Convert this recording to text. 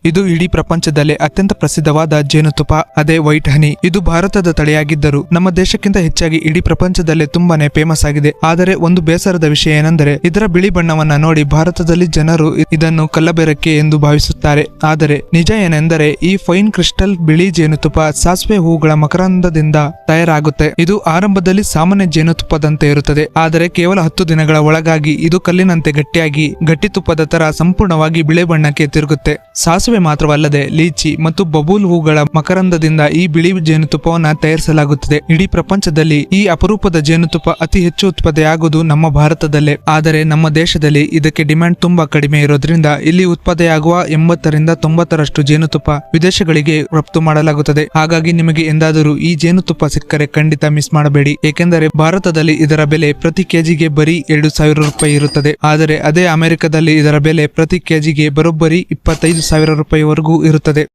ಇದು ಇಡೀ ಪ್ರಪಂಚದಲ್ಲೇ ಅತ್ಯಂತ ಪ್ರಸಿದ್ಧವಾದ ಜೇನುತುಪ್ಪ, ಅದೇ ವೈಟ್ ಹನಿ. ಇದು ಭಾರತದ ತಳಿಯಾಗಿದ್ದರೂ ನಮ್ಮ ದೇಶಕ್ಕಿಂತ ಹೆಚ್ಚಾಗಿ ಇಡೀ ಪ್ರಪಂಚದಲ್ಲೇ ತುಂಬಾನೇ ಫೇಮಸ್ ಆಗಿದೆ. ಆದರೆ ಒಂದು ಬೇಸರದ ವಿಷಯ ಏನೆಂದರೆ ಇದರ ಬಿಳಿ ಬಣ್ಣವನ್ನ ನೋಡಿ ಭಾರತದಲ್ಲಿ ಜನರು ಇದನ್ನು ಕಲ್ಲಬೆರಕೆ ಎಂದು ಭಾವಿಸುತ್ತಾರೆ. ಆದರೆ ನಿಜ ಏನೆಂದರೆ ಈ ಫೈನ್ ಕ್ರಿಸ್ಟಲ್ ಬಿಳಿ ಜೇನುತುಪ್ಪ ಸಾಸಿವೆ ಹೂಗಳ ಮಕರಂದದಿಂದ ತಯಾರಾಗುತ್ತೆ. ಇದು ಆರಂಭದಲ್ಲಿ ಸಾಮಾನ್ಯ ಜೇನುತುಪ್ಪದಂತೆ ಇರುತ್ತದೆ, ಆದರೆ ಕೇವಲ 10 ದಿನಗಳ ಒಳಗಾಗಿ ಇದು ಕಲ್ಲಿನಂತೆ ಗಟ್ಟಿಯಾಗಿ ಗಟ್ಟಿ ತುಪ್ಪದ ತರ ಸಂಪೂರ್ಣವಾಗಿ ಬಿಳಿ ಬಣ್ಣಕ್ಕೆ ತಿರುಗುತ್ತೆ. ಸಾಸಿವೆ ಮಾತ್ರವಲ್ಲದೆ ಲೀಚಿ ಮತ್ತು ಬಬೂಲ್ ಹೂಗಳ ಮಕರಂದದಿಂದ ಈ ಬಿಳಿ ಜೇನುತುಪ್ಪವನ್ನ ತಯಾರಿಸಲಾಗುತ್ತದೆ. ಇಡೀ ಪ್ರಪಂಚದಲ್ಲಿ ಈ ಅಪರೂಪದ ಜೇನುತುಪ್ಪ ಅತಿ ಹೆಚ್ಚು ಉತ್ಪಾದನೆಯಾಗುವುದು ನಮ್ಮ ಭಾರತದಲ್ಲೇ. ಆದರೆ ನಮ್ಮ ದೇಶದಲ್ಲಿ ಇದಕ್ಕೆ ಡಿಮ್ಯಾಂಡ್ ತುಂಬಾ ಕಡಿಮೆ ಇರೋದ್ರಿಂದ ಇಲ್ಲಿ ಉತ್ಪಾದನೆಯಾಗುವ 80ರಿಂದ 90ರಷ್ಟು ಜೇನುತುಪ್ಪ ವಿದೇಶಗಳಿಗೆ ರಫ್ತು ಮಾಡಲಾಗುತ್ತದೆ. ಹಾಗಾಗಿ ನಿಮಗೆ ಎಂದಾದರೂ ಈ ಜೇನುತುಪ್ಪ ಸಿಕ್ಕರೆ ಖಂಡಿತ ಮಿಸ್ ಮಾಡಬೇಡಿ, ಏಕೆಂದರೆ ಭಾರತದಲ್ಲಿ ಇದರ ಬೆಲೆ ಪ್ರತಿ ಕೆಜಿಗೆ ಬರೀ 2,000 ರೂಪಾಯಿ ಇರುತ್ತದೆ. ಆದರೆ ಅದೇ ಅಮೆರಿಕದಲ್ಲಿ ಇದರ ಬೆಲೆ ಪ್ರತಿ ಕೆಜಿಗೆ ಬರೋಬ್ಬರಿ 25,000 ರೂಪಾಯಿವರೆಗೂ ಇರುತ್ತದೆ.